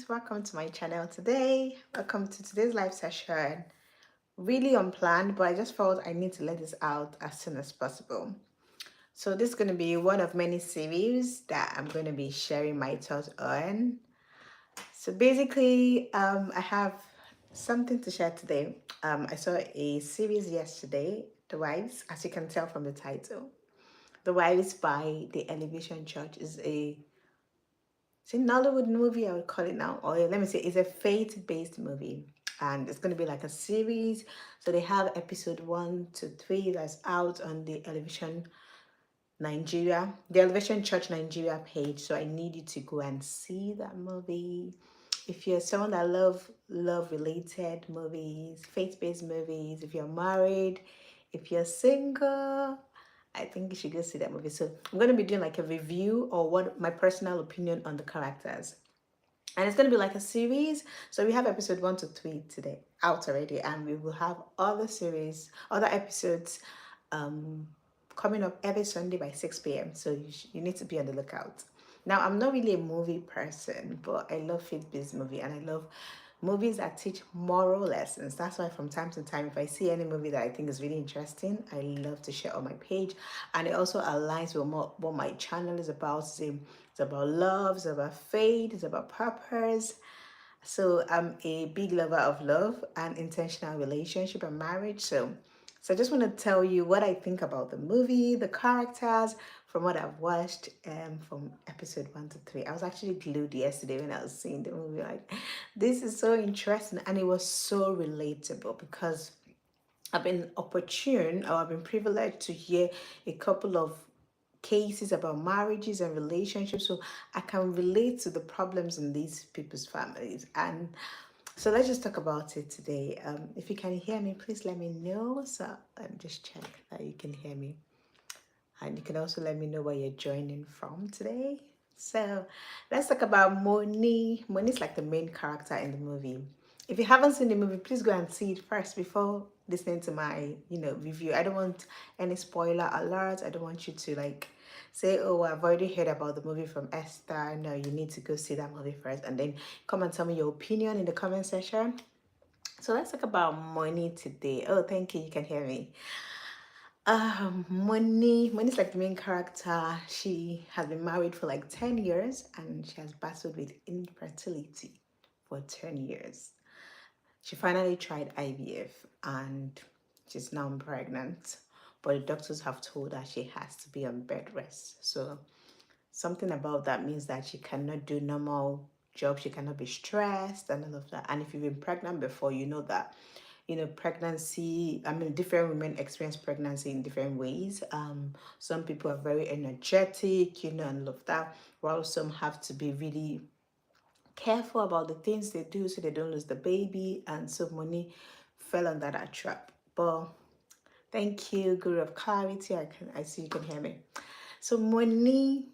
guys, welcome to my channel today. Welcome to today's live session. Really unplanned, but I just felt I need to let this out as soon as possible. So this is going to be one of many series that I'm going to be sharing my thoughts on. So basically, I have something to share today. I saw a series yesterday, The Wives, as you can tell from the title. The Wives by the Elevation Church it's a Nollywood movie, I would call it now. Or let me say, it's a faith-based movie. And it's going to be like a series. So they have episode 1 to 3 that's out on the Elevation Nigeria, the Elevation Church Nigeria page. So I need you to go and see that movie. If you're someone that love related movies, faith-based movies, if you're married, if you're single, I think you should go see that movie. So I'm going to be doing like a review or what my personal opinion on the characters. And it's going to be like a series. So we have episode 1 to 3 today out already. And we will have other episodes coming up every Sunday by 6 p.m. So you need to be on the lookout. Now, I'm not really a movie person, but I love faith-based movie and I love movies that teach moral lessons. That's why from time to time, if I see any movie that I think is really interesting, I love to share on my page. And it also aligns with what my channel is about. It's about love, it's about faith, it's about purpose. So I'm a big lover of love and intentional relationship and marriage. So I just want to tell you what I think about the movie, the characters, from what I've watched from episode 1 to 3. I was actually glued yesterday when I was seeing the movie. Like, this is so interesting and it was so relatable because I've been I've been privileged to hear a couple of cases about marriages and relationships, so I can relate to the problems in these people's families. And so let's just talk about it today. If you can hear me, please let me know. So just check that you can hear me, and you can also let me know where you're joining from today. So let's talk about Moni. Moni is like the main character in the movie. If you haven't seen the movie, please go and see it first before listening to my review. I don't want any spoiler alerts. I don't want you to like say, oh, I've already heard about the movie from Esther. No, you need to go see that movie first and then come and tell me your opinion in the comment section. So let's talk about Moni today. Oh, thank you. You can hear me. Moni's like the main character. She has been married for like 10 years and she has battled with infertility for 10 years. She finally tried IVF and she's now pregnant, but the doctors have told her she has to be on bed rest. So something about that means that she cannot do normal jobs, she cannot be stressed and all of that. And if you've been pregnant before, you know that pregnancy, different women experience pregnancy in different ways. Some people are very energetic, and all of that, while some have to be really careful about the things they do so they don't lose the baby. And so Moni fell under that trap. But thank you, Guru of Clarity. I see you can hear me. So Moni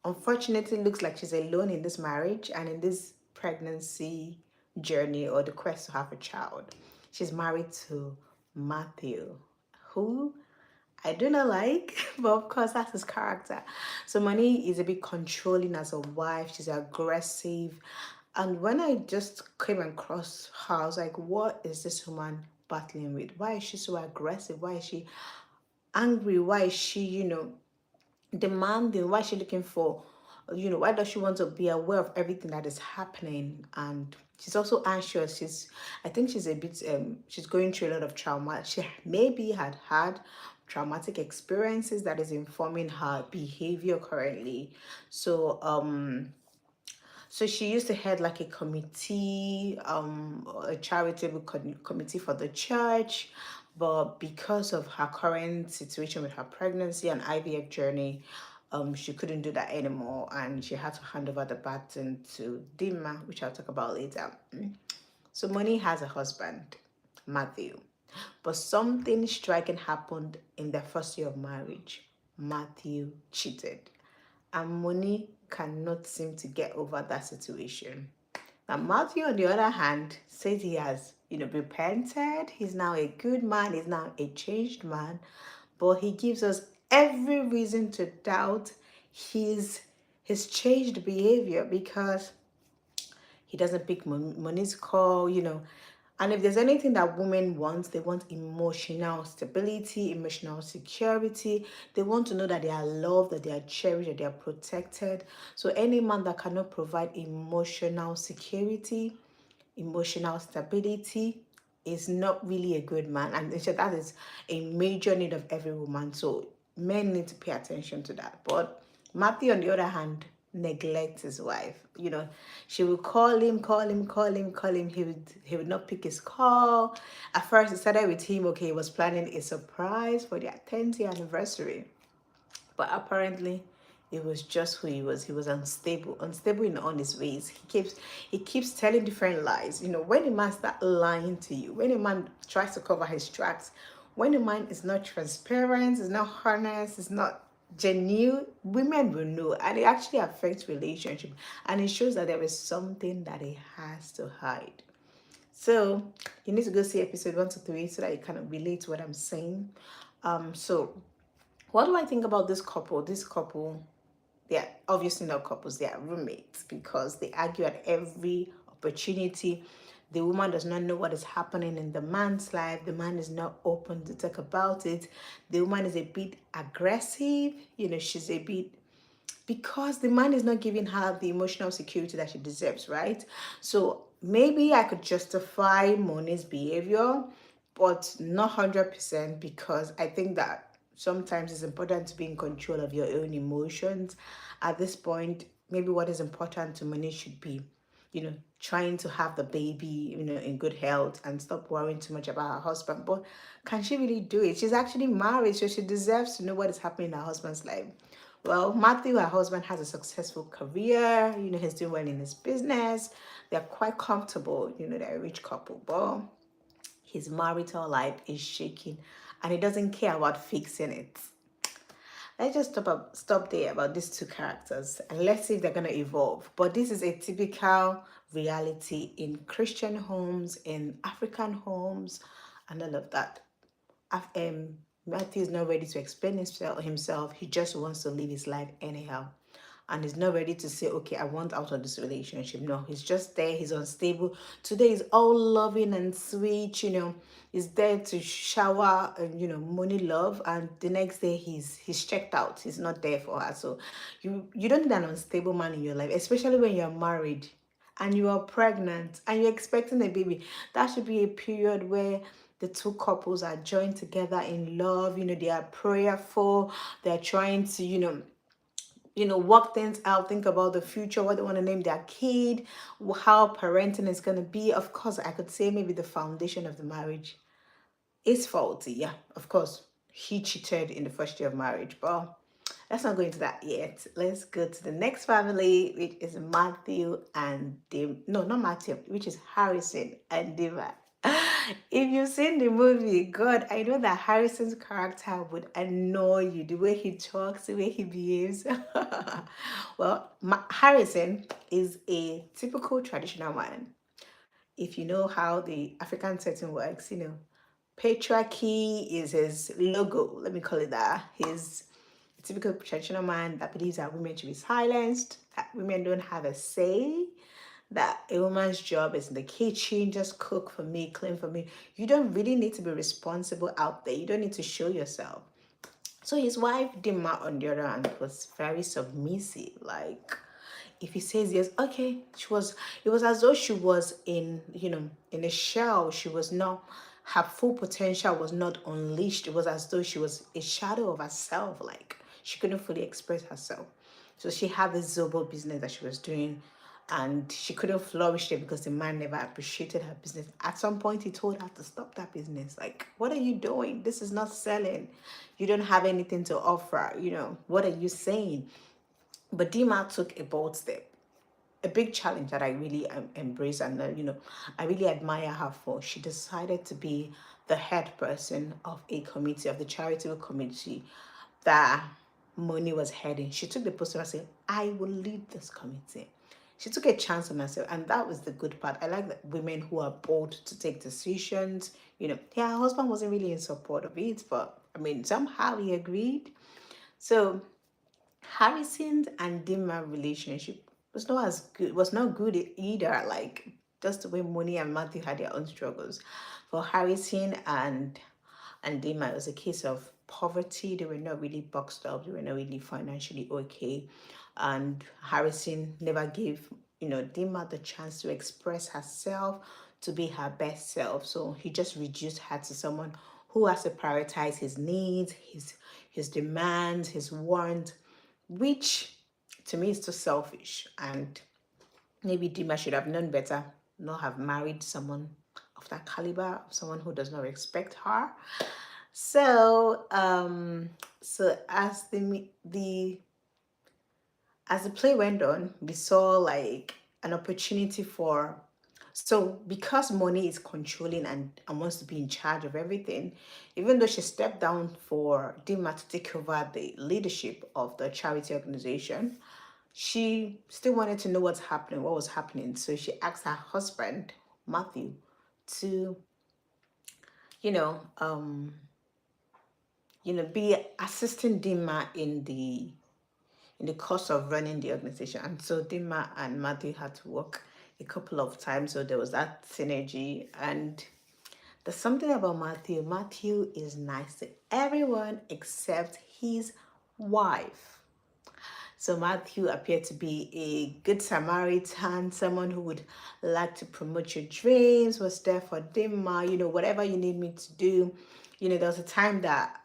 unfortunately looks like she's alone in this marriage and in this pregnancy journey or the quest to have a child. She's married to Matthew, who I do not like, but of course that's his character. So Moni is a bit controlling as a wife. She's aggressive. And when I just came across her, I was like, what is this woman battling with? Why is she so aggressive? Why is she angry? Why is she, demanding? Why is she looking for, why does she want to be aware of everything that is happening? And she's also anxious. I think she's a bit she's going through a lot of trauma. She maybe had traumatic experiences that is informing her behavior currently. So she used to head like a committee, a charitable committee for the church. But because of her current situation with her pregnancy and IVF journey, she couldn't do that anymore. And she had to hand over the baton to Dinma, which I'll talk about later. So Moni has a husband, Matthew. But something striking happened in their first year of marriage. Matthew cheated. And Moni cannot seem to get over that situation. Now, Matthew, on the other hand, says he has, repented. He's now a good man. He's now a changed man. But he gives us every reason to doubt his changed behavior because He doesn't pick Moni's call, And if there's anything that women want, they want emotional stability, emotional security. They want to know that they are loved, that they are cherished, that they are protected. So any man that cannot provide emotional security, emotional stability, is not really a good man. And so that is a major need of every woman. So men need to pay attention to that. But Matthew, on the other hand, neglects his wife. She would call him, call him, call him, call him. He would not pick his call. At first, it started with him. Okay, he was planning a surprise for their 10th anniversary, but apparently it was just who he was. He was unstable in all his ways. He keeps telling different lies. When a man starts lying to you, when a man tries to cover his tracks, when a man is not transparent, is not honest, is not genuine, women will know, and it actually affects relationship, and it shows that there is something that he has to hide. So you need to go see episode 1 to 3 so that you kind of relate to what I'm saying. So what do I think about this couple? This couple, they're obviously not couples, they are roommates because they argue at every opportunity. The woman does not know what is happening in the man's life. The man is not open to talk about it. The woman is a bit aggressive. She's a bit, because the man is not giving her the emotional security that she deserves, right? So maybe I could justify Moni's behavior, but not 100%, because I think that sometimes it's important to be in control of your own emotions. At this point, maybe what is important to Moni should be, trying to have the baby, in good health and stop worrying too much about her husband. But can she really do it? She's actually married, so she deserves to know what is happening in her husband's life. Well, Matthew, her husband, has a successful career. He's doing well in his business. They're quite comfortable. They're a rich couple. But his marital life is shaking, and he doesn't care about fixing it. Let's just stop there about these two characters, and let's see if they're going to evolve. But this is a typical reality in Christian homes, in African homes, and all of that. Matthew is not ready to explain himself. He just wants to live his life anyhow. And he's not ready to say, okay, I want out of this relationship. No, he's just there. He's unstable. Today is all loving and sweet, He's there to shower, money love. And the next day he's checked out. He's not there for her. So you don't need an unstable man in your life, especially when you're married and you are pregnant and you're expecting a baby. That should be a period where the two couples are joined together in love. They are prayerful. They're trying to, work things out, think about the future, what they want to name their kid, how parenting is going to be. Of course, I could say maybe the foundation of the marriage is faulty. Yeah, of course, he cheated in the first year of marriage, but let's not go into that yet. Let's go to the next family, which is Matthew and Dim. No, not Matthew, which is Harrison and Dinma. If you've seen the movie, God, I know that Harrison's character would annoy you, the way he talks, the way he behaves. Well, Harrison is a typical traditional man. If you know how the African setting works, patriarchy is his logo. Let me call it that. He's a typical traditional man that believes that women should be silenced, that women don't have a say, that a woman's job is in the kitchen, just cook for me, clean for me. You don't really need to be responsible out there. You don't need to show yourself. So his wife, Dinma, on the other hand, was very submissive. Like, if he says yes, okay. It was as though she was in a shell. She was not, her full potential was not unleashed. It was as though she was a shadow of herself. Like, she couldn't fully express herself. So she had this Zobo business that she was doing, and she couldn't flourish there because the man never appreciated her business. At some point, he told her to stop that business. Like, what are you doing? This is not selling. You don't have anything to offer. What are you saying? But Dinma took a bold step, a big challenge that I really embrace, and I really admire her for. She decided to be the head person of a committee, of the charitable committee that Moni was heading. She took the position and said, I will lead this committee. She took a chance on herself, and that was the good part. I like that women who are bold to take decisions. Yeah, her husband wasn't really in support of it, but somehow he agreed. So Harrison and Dinma relationship was not good either. Like just the way Moni and Matthew had their own struggles. For Harrison and Dinma, it was a case of poverty. They were not really boxed up. They were not really financially okay. And Harrison never gave, Dinma the chance to express herself, to be her best self. So he just reduced her to someone who has to prioritize his needs, his demands, his wants, which to me is too selfish. And maybe Dima should have known better, not have married someone of that caliber, someone who does not respect her. So, so as the play went on, we saw like an opportunity for. So because Moni is controlling and wants to be in charge of everything, even though she stepped down for Dima to take over the leadership of the charity organization, she still wanted to know what was happening. So she asked her husband, Matthew, to, you know, um, be assisting Dima in the course of running the organization. And so Dinma and Matthew had to work a couple of times. So there was that synergy. And there's something about Matthew. Matthew is nice to everyone except his wife. So Matthew appeared to be a good Samaritan, someone who would like to promote your dreams, was there for Dinma, whatever you need me to do. There was a time that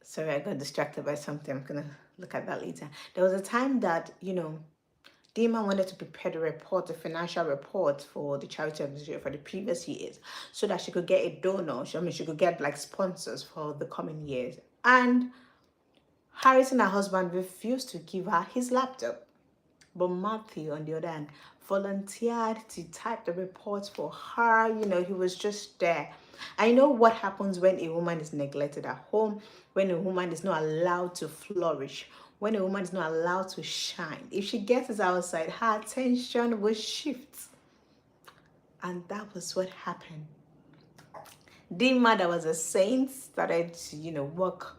sorry, I got distracted by something. I'm gonna look at that later. There was a time that, Dinma wanted to prepare the financial report for the charity organization for the previous years so that she could get a donor. She could get like sponsors for the coming years. And Harrison, her husband, refused to give her his laptop. But Matthew, on the other hand, volunteered to type the reports for her. He was just there. I know what happens when a woman is neglected at home, when a woman is not allowed to flourish, when a woman is not allowed to shine. If she gets outside, her attention will shift. And that was what happened. Dinma, that was a saint, started to, work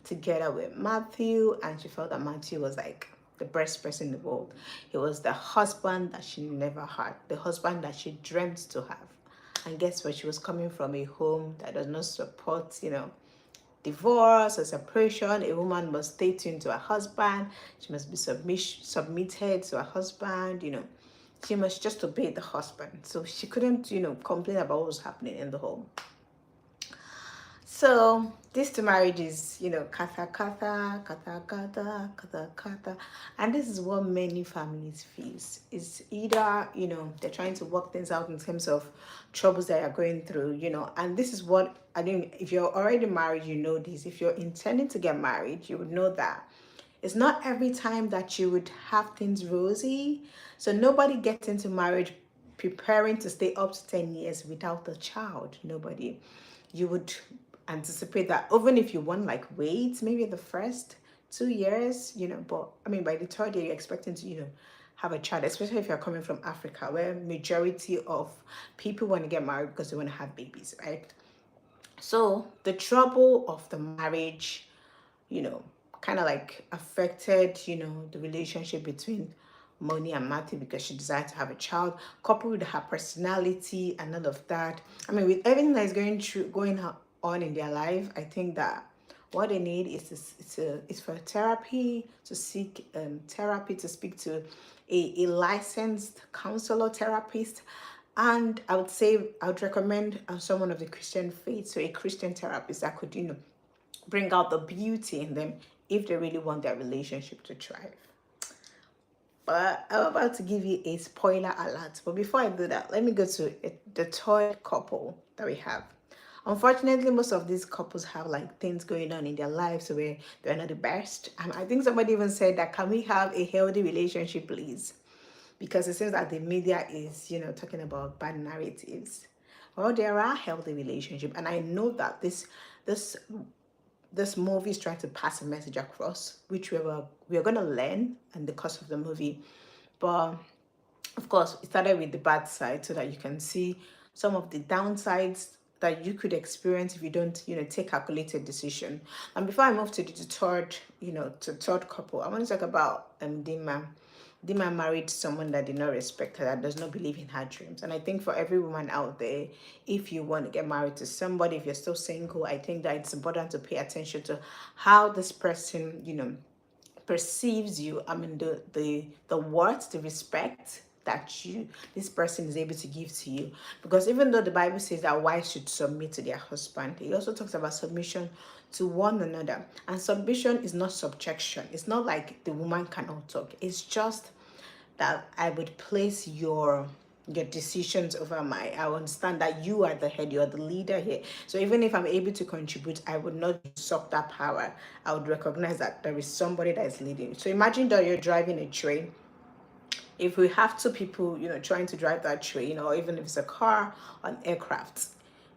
together with Matthew, and she felt that Matthew was like the best person in the world. He was the husband that she never had, the husband that she dreamt to have. And guess what? She was coming from a home that does not support, divorce or separation. A woman must stay tuned to her husband. She must be submitted to her husband, She must just obey the husband. So she couldn't, complain about what was happening in the home. So these two marriages, kata kata, kata kata, kata kata. And this is what many families face. It's either, they're trying to work things out in terms of troubles that you're going through, and this is what, if you're already married, you know this. If you're intending to get married, you would know that it's not every time that you would have things rosy. So nobody gets into marriage preparing to stay up to 10 years without a child. Nobody. You would anticipate that even if you want like wait maybe the first 2 years, but by the third year you're expecting to, have a child, especially if you're coming from Africa, where majority of people want to get married because they want to have babies, right? So the trouble of the marriage, kind of like affected, the relationship between Moni and Matthew, because she decided to have a child, coupled with her personality and all of that. With everything that is going on in their life, I think that what they need is for therapy, to seek therapy, to speak to a licensed counselor therapist. And I would recommend someone of the Christian faith, so a Christian therapist that could, bring out the beauty in them if they really want their relationship to thrive. But I'm about to give you a spoiler alert. But before I do that, let me go to the third couple that we have. Unfortunately, most of these couples have like things going on in their lives where they're not the best. And I think somebody even said that, can we have a healthy relationship, please? Because it seems that the media is, talking about bad narratives. Well, there are healthy relationships, and I know that this movie is trying to pass a message across, which we are going to learn in the course of the movie. But of course, it started with the bad side so that you can see some of the downsides that you could experience if you don't, take calculated decision. And before I move to the third, to third couple, I want to talk about Dinma. Dinma married someone that did not respect her, that does not believe in her dreams. And I think for every woman out there, if you want to get married to somebody, if you're still single, I think that it's important to pay attention to how this person, perceives you. I mean, the worth, the respect that this person is able to give to you. Because even though the Bible says that wives should submit to their husband, it also talks about submission to one another. And submission is not subjection. It's not like the woman cannot talk. It's just that I would place your decisions over my. I understand that you are the head, you are the leader here. So even if I'm able to contribute, I would not usurp that power. I would recognize that there is somebody that is leading. So imagine that you're driving a train. If we have two people, trying to drive that train, or even if it's a car or an aircraft,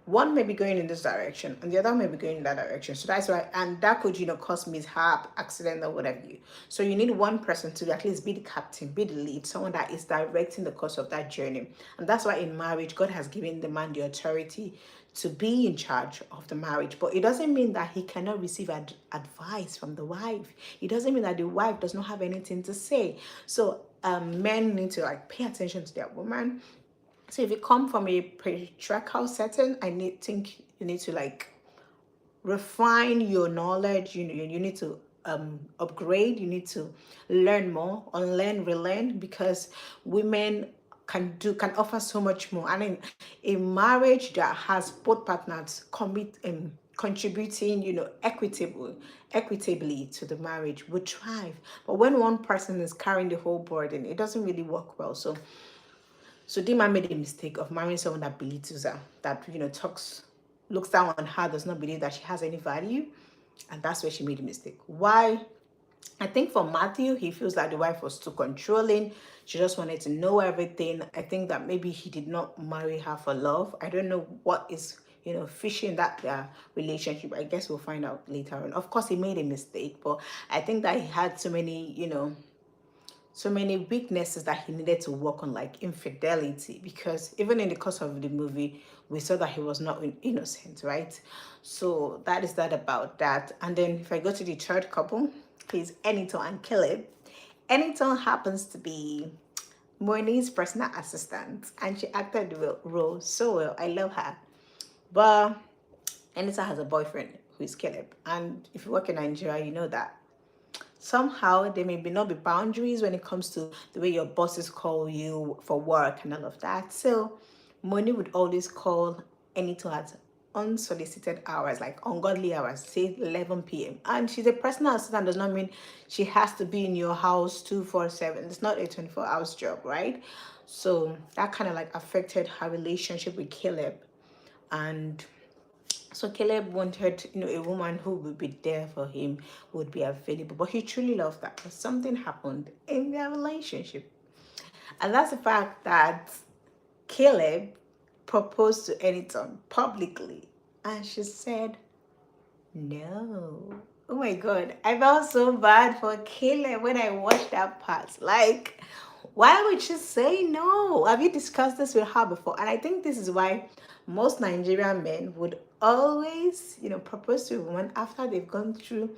one may be going in this direction and the other may be going in that direction. So that's why, and that could, cause mishap, accident, or whatever you. So you need one person to at least be the captain, be the lead, someone that is directing the course of that journey. And that's why in marriage, God has given the man the authority to be in charge of the marriage. But it doesn't mean that he cannot receive advice from the wife. It doesn't mean that the wife does not have anything to say. So men need to pay attention to their woman. So if you come from a patriarchal setting, think you need to refine your knowledge. You need to upgrade. You need to learn more, unlearn, relearn, because women can offer so much more. And in a marriage that has both partners contributing, equitably to the marriage would thrive. But when one person is carrying the whole burden, it doesn't really work well. So Dinma made a mistake of marrying someone that belittles her, that looks down on her, does not believe that she has any value, and that's where she made a mistake. Why? I think for Matthew, he feels like the wife was too controlling. She just wanted to know everything. I think that maybe he did not marry her for love. I don't know what is fishy in that relationship. I guess we'll find out later on. Of course, he made a mistake, but I think that he had so many weaknesses that he needed to work on, like infidelity, because even in the course of the movie, we saw that he was not innocent, right? So that is that about that. And then if I go to the third couple, he's Enita and Caleb. Enita happens to be Moni's personal assistant, and she acted the role so well. I love her. But Enita has a boyfriend who is Caleb. And if you work in Nigeria, you know that somehow there may not be boundaries when it comes to the way your bosses call you for work and all of that. So Moni would always call Enita at unsolicited hours, like ungodly hours, say 11 p.m. And she's a personal assistant, does not mean she has to be in your house 24/7. It's not a 24 hours job, right? So that kind of affected her relationship with Caleb. And so Caleb wanted, a woman who would be there for him, who would be available. But he truly loved that. But something happened in their relationship. And that's the fact that Caleb proposed to Enita publicly. And she said, no. Oh my God. I felt so bad for Caleb when I watched that part. Why would she say no? Have you discussed this with her before? And I think this is why most Nigerian men would always, propose to a woman after they've gone through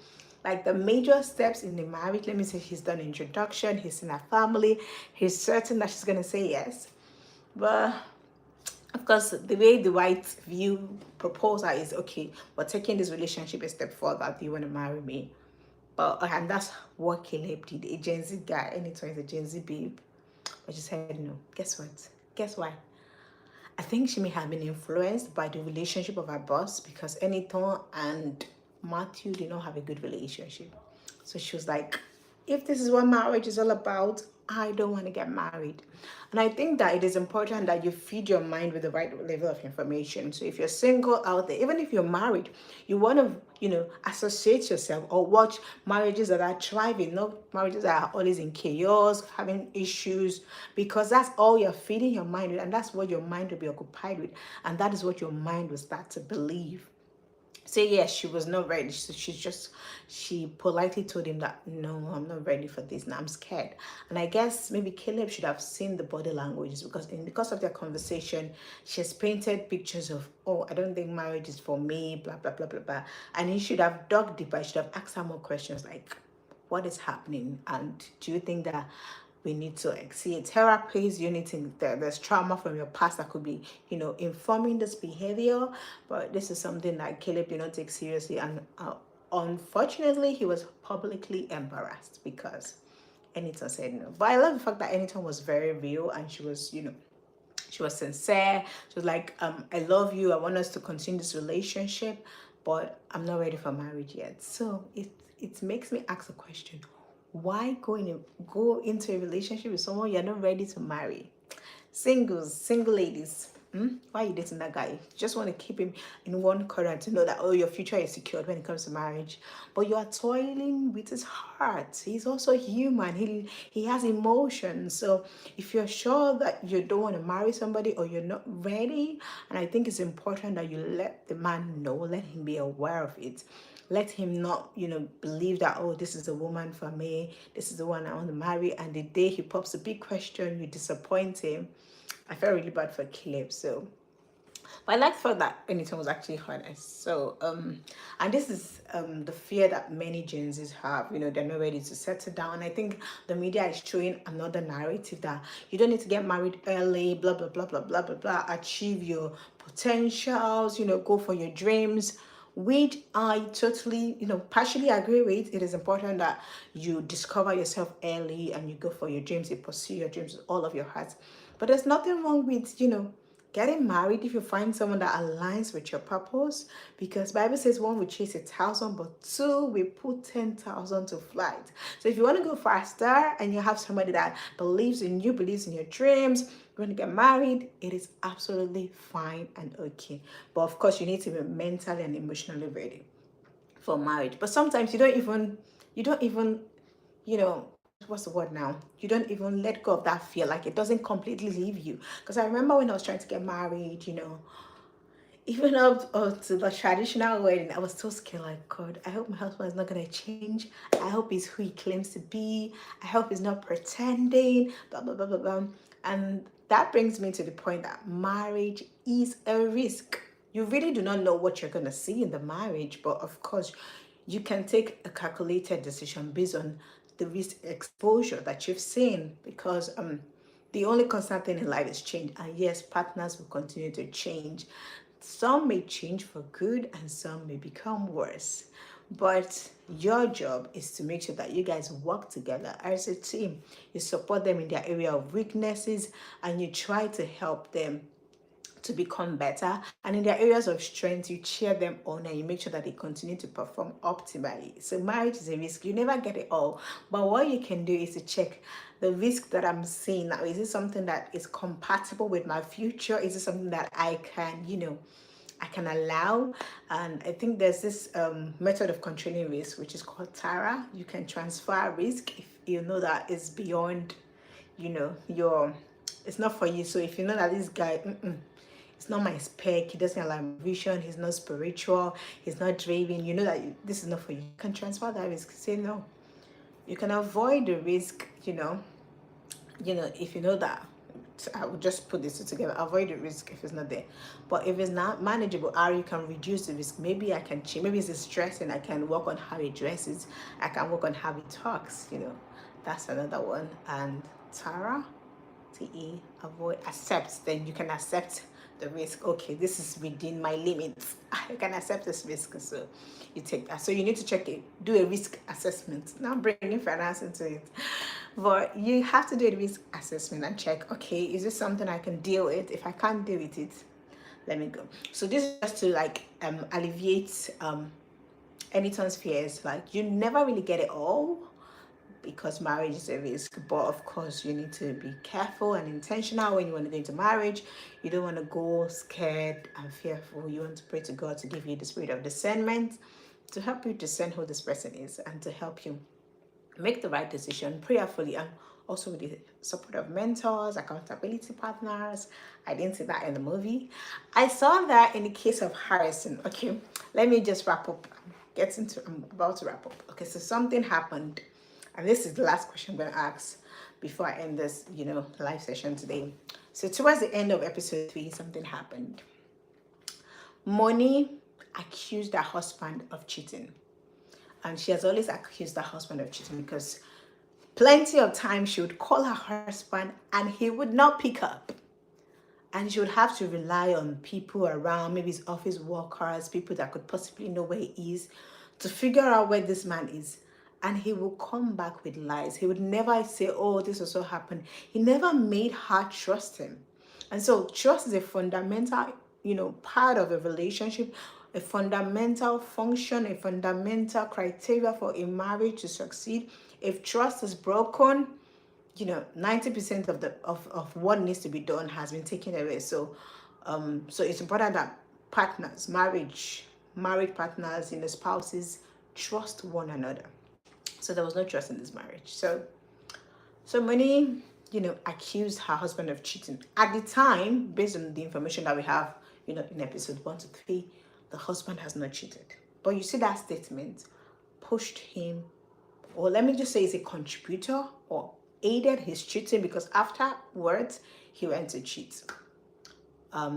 the major steps in the marriage. Let me say he's done introduction, he's seen her family, he's certain that she's going to say yes. But of course, the way the white view proposal is, okay, we're taking this relationship a step further. Do you want to marry me? And that's what Caleb did. A Gen Z guy, anytime he's a Gen Z babe. But she said no. Guess what? Guess why? I think she may have been influenced by the relationship of her boss, because Enita and Matthew did not have a good relationship. So she was like, if this is what marriage is all about, I don't want to get married. And I think that it is important that you feed your mind with the right level of information. So if you're single out there, even if you're married, you want to, associate yourself or watch marriages that are thriving, not marriages that are always in chaos, having issues, because that's all you're feeding your mind with, and that's what your mind will be occupied with, and that is what your mind will start to believe. say yes, she was not ready. So she politely told him that no, I'm not ready for this now, I'm scared. And I guess maybe Caleb should have seen the body languages, because in the course of their conversation she has painted pictures of, oh, I don't think marriage is for me, blah blah blah blah blah. And he should have dug deeper. He should have asked her more questions like, what is happening, and do you think that we need to like see a therapist? You need to, there's trauma from your past that could be, informing this behavior. But this is something that Caleb did not take seriously, and unfortunately he was publicly embarrassed because Enita said no. But I love the fact that Enita was very real, and she was, she was sincere. She was like, I love you, I want us to continue this relationship, but I'm not ready for marriage yet. So it makes me ask a question: why go into a relationship with someone you're not ready to marry? Single ladies, why are you dating that guy? You just want to keep him in one corner to know that, oh, your future is secured when it comes to marriage. But you are toiling with his heart. He's also human. He has emotions. So if you're sure that you don't want to marry somebody, or you're not ready, and I think it's important that you let the man know, let him be aware of it. Let him not, believe that, oh, this is the woman for me, this is the one I want to marry, and the day he pops a big question, you disappoint him. I felt really bad for Caleb. So, but I like the fact that Anita was actually honest. So, and this is the fear that many Gen Zs have. They're not ready to settle down. I think the media is showing another narrative that you don't need to get married early, blah blah blah blah blah blah blah. Achieve your potentials. Go for your dreams, which I totally, partially agree with. It is important that you discover yourself early and you go for your dreams, you pursue your dreams with all of your heart. But there's nothing wrong with, getting married if you find someone that aligns with your purpose, because Bible says one will chase 1,000, but two will put 10,000 to flight. So if you want to go faster and you have somebody that believes in you, believes in your dreams, you want to get married, it is absolutely fine and okay. But of course, you need to be mentally and emotionally ready for marriage. But sometimes you don't even, what's the word now? You don't even let go of that fear. Like, it doesn't completely leave you. Because I remember when I was trying to get married, even up to the traditional wedding, I was so scared. Like, God, I hope my husband is not going to change. I hope he's who he claims to be. I hope he's not pretending, blah, blah, blah, blah, blah. And that brings me to the point that marriage is a risk. You really do not know what you're going to see in the marriage, but of course, you can take a calculated decision based on the risk exposure that you've seen, because the only constant thing in life is change. And yes, partners will continue to change. Some may change for good and some may become worse. But your job is to make sure that you guys work together as a team. You support them in their area of weaknesses and you try to help them to become better, and in their areas of strength you cheer them on and you make sure that they continue to perform optimally. So marriage is a risk. You never get it all, but what you can do is to check the risk that I'm seeing now. Is it something that is compatible with my future? Is it something that I can allow? And I think there's this method of controlling risk which is called TARA. You can transfer risk if you know that it's beyond your, it's not for you. So if you know that this guy, it's not my spec, he doesn't allow my vision, he's not spiritual, he's not driven, you know that this is not for you, you can transfer that risk. Say no. You can avoid the risk, if you know that, I would just put this together, avoid the risk if it's not there. But if it's not manageable, or you can reduce the risk. Maybe I can change, maybe it's stressing, I can work on how he dresses, I can work on how he talks, that's another one. And Tara, TE, avoid, accept. Then you can accept the risk. Okay, this is within my limits. I can accept this risk, so you take that. So you need to check it, do a risk assessment. Now bringing finance into it, but you have to do a risk assessment and check, okay, is this something I can deal with? If I can't deal with it, let me go. So this is just to like alleviate Anytone's fears. Like, you never really get it all, because marriage is a risk. But of course, you need to be careful and intentional when you want to go into marriage. You don't want to go scared and fearful. You want to pray to God to give you the spirit of discernment, to help you discern who this person is and to help you make the right decision prayerfully, and also with the support of mentors, accountability partners. I didn't see that in the movie. I saw that in the case of Harrison. Okay, let me just wrap up. I'm about to wrap up. Okay, so something happened, and this is the last question I'm going to ask before I end this, live session today. So towards the end of episode 3, something happened. Moni accused her husband of cheating. And she has always accused her husband of cheating because plenty of times she would call her husband and he would not pick up. And she would have to rely on people around, maybe his office workers, people that could possibly know where he is, to figure out where this man is. And he will come back with lies. He would never say, oh, this also happened. He never made her trust him. And so trust is a fundamental, part of a relationship, a fundamental function, a fundamental criteria for a marriage to succeed. If trust is broken, 90% of what needs to be done has been taken away. So it's important that partners, married partners, spouses trust one another. So there was no trust in this marriage. So Moni, accused her husband of cheating. At the time, based on the information that we have, in episode 1 to 3, the husband has not cheated. But you see that statement pushed him, or let me just say, is a contributor or aided his cheating, because afterwards he went to cheat.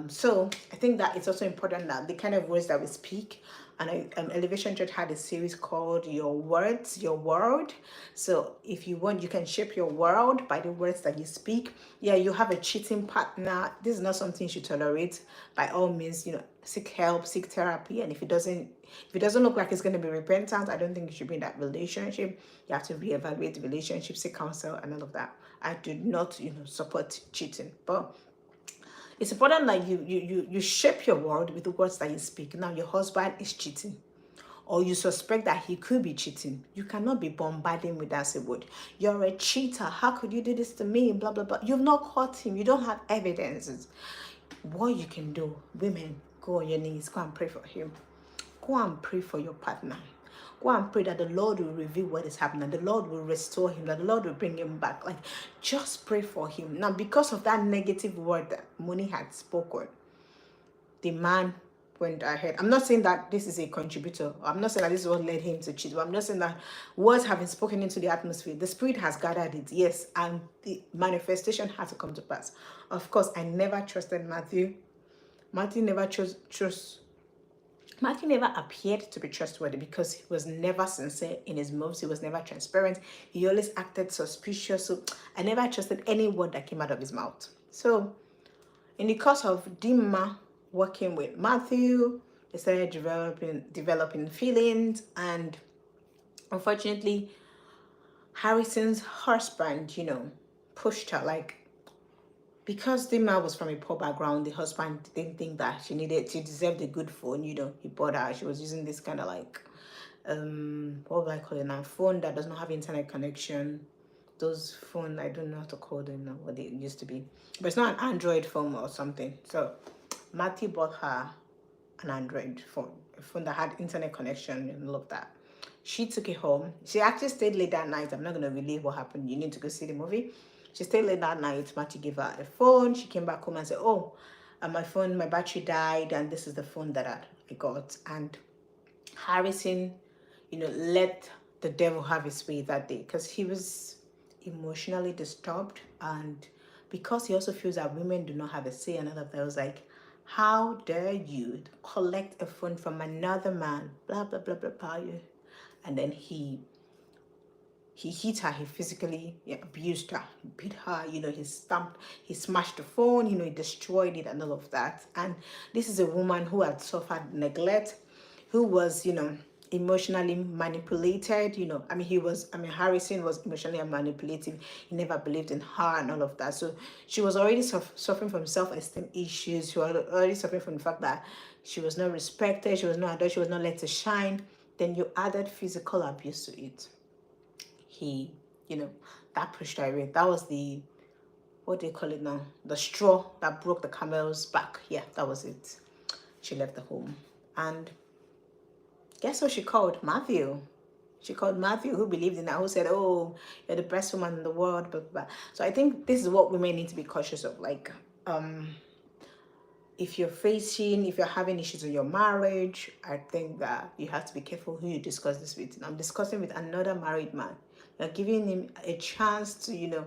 So I think that it's also important that the kind of words that we speak, and Elevation Church had a series called Your Words, Your World. So if you want, you can shape your world by the words that you speak. Yeah, you have a cheating partner. This is not something you should tolerate. By all means, seek help, seek therapy. And if it doesn't look like it's going to be repentant, I don't think you should be in that relationship. You have to reevaluate the relationship, seek counsel, and all of that. I do not, support cheating, but it's important that you shape your world with the words that you speak. Now, your husband is cheating, or you suspect that he could be cheating. You cannot be bombarding with that word. You're a cheater. How could you do this to me? Blah, blah, blah. You've not caught him. You don't have evidences. What you can do, women, go on your knees. Go and pray for him. Go and pray for your partner. Go and pray that the Lord will reveal what is happening. The Lord will restore him. That the Lord will bring him back. Just pray for him. Now, because of that negative word that Moni had spoken, the man went ahead. I'm not saying that this is a contributor. I'm not saying that this is what led him to cheat. But I'm not saying that words have been spoken into the atmosphere. The Spirit has gathered it, yes, and the manifestation had to come to pass. Of course, I never trusted Matthew. Matthew never appeared to be trustworthy because he was never sincere in his moves. He was never transparent. He always acted suspicious. So I never trusted any word that came out of his mouth. So in the course of Dinma working with Matthew, they started developing feelings, and unfortunately, Harrison's husband, pushed her. Because Dinma was from a poor background, the husband didn't think that she deserved a good phone. He bought her. She was using this kind of what would I call it now? Phone that does not have internet connection. Those phone, I don't know how to call them now, what they used to be. But it's not an Android phone or something. So Matthew bought her an Android phone, a phone that had internet connection and all of that. She took it home. She actually stayed late that night. I'm not going to relate what happened. You need to go see the movie. She stayed late that night. Matthew gave her a phone. She came back home and said, oh, my phone, my battery died, and this is the phone that I got. And Harrison, let the devil have his way that day, because he was emotionally disturbed, and because he also feels that women do not have a say, and all of that. I was like, how dare you collect a phone from another man, blah, blah, blah, blah, blah. And then he hit her, he physically abused her, he beat her, he stamped, he smashed the phone, he destroyed it and all of that. And this is a woman who had suffered neglect, who was, emotionally manipulated, Harrison was emotionally manipulative. He never believed in her and all of that. So she was already suffering from self-esteem issues. She was already suffering from the fact that she was not respected, she was not adored, she was not let to shine. Then you added physical abuse to it. He, that pushed her away. That was the, what do you call it now? The straw that broke the camel's back. Yeah, that was it. She left the home. And guess what she called? Matthew. she called Matthew, who believed in her, who said, oh, you're the best woman in the world, blah, blah, blah. So I think this is what women need to be cautious of. Like, if you're having issues in your marriage, I think that you have to be careful who you discuss this with. And I'm discussing with another married man. You're giving him a chance to,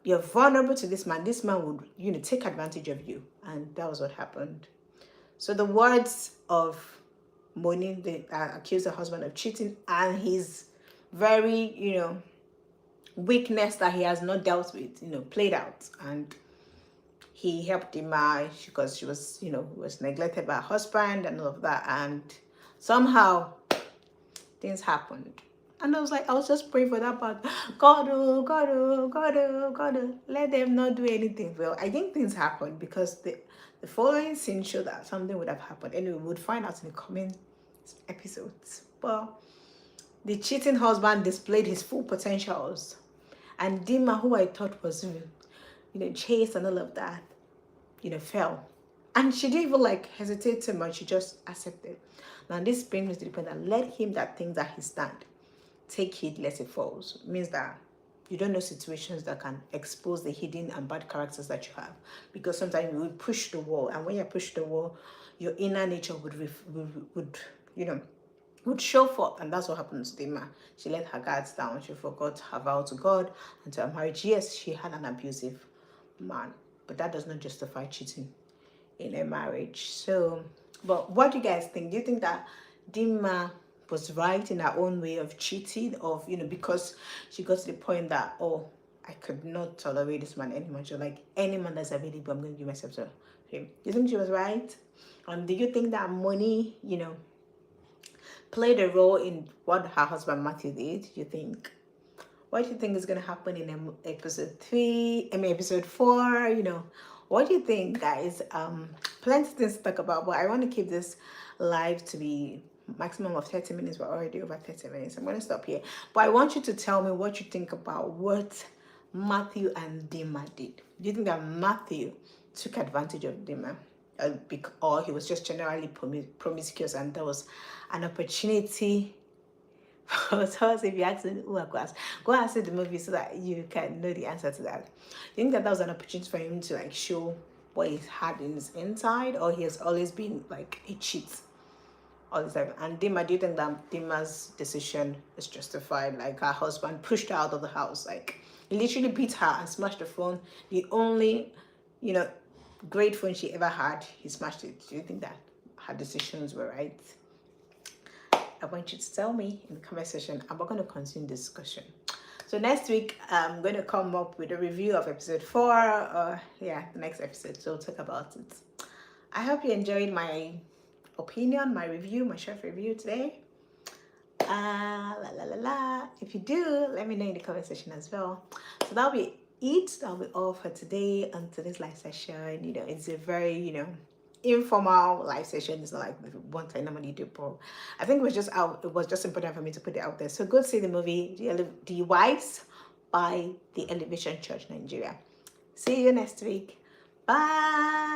you're vulnerable to this man. This man would, take advantage of you. And that was what happened. So the words of Moni, they accused the husband of cheating, and his very, weakness that he has not dealt with, played out. And he helped Dinma because she was, was neglected by her husband and all of that. And somehow things happened. And I was just praying for that part. God, oh, God, oh, God, oh, God, oh, let them not do anything. Well, I think things happened because the following scene showed that something would have happened. Anyway, we would find out in the coming episodes. But the cheating husband displayed his full potentials. And Dinma, who I thought was, chaste and all of that, fell. And she didn't even hesitate too much. She just accepted. Now this brings me to the point that let him that thinks that he stand take heed lest it falls. It means that you don't know situations that can expose the hidden and bad characters that you have, because sometimes you will push the wall, and when you push the wall, your inner nature would show forth. And that's what happened to Dinma. She let her guards down. She forgot her vow to God and to her marriage. Yes, she had an abusive man, but that does not justify cheating in a marriage. So, but what do you guys think? Do you think that Dinma was right in her own way of cheating, of because she got to the point that, oh, I could not tolerate this man anymore? She's like, any man that's available, I'm going to give myself to him. Do you think she was right? And do you think that Moni, played a role in what her husband Matthew did? You think? What do you think is going to happen in episode 4? What do you think, guys? Plenty of things to talk about, but I want to keep this live to be maximum of 30 minutes. We're already over 30 minutes. I'm going to stop here. But I want you to tell me what you think about what Matthew and Dinma did. Do you think that Matthew took advantage of Dinma? Or he was just generally promiscuous, and there was an opportunity for us? If you ask who I ask, go and see the movie so that you can know the answer to that. Do you think that was an opportunity for him to show what he had in his inside, or he has always been a cheat all the time? And Dinma, do you think that Dinma's decision is justified? Her husband pushed her out of the house, he literally beat her and smashed the phone, the only great phone she ever had. He smashed it. Do you think that her decisions were right? I want you to tell me in the comment section, and we're going to continue the discussion. So next week, I'm going to come up with a review of episode 4. The next episode. So we'll talk about it. I hope you enjoyed my opinion, my review, my short review today. If you do, let me know in the comment section as well. So that'll be it. That'll be all for today on today's live session. It's a very informal live session. It's not like the one I normally do, but I think it was just important for me to put it out there. So go see the movie The Wives by the Elevation Church Nigeria. See you next week. Bye.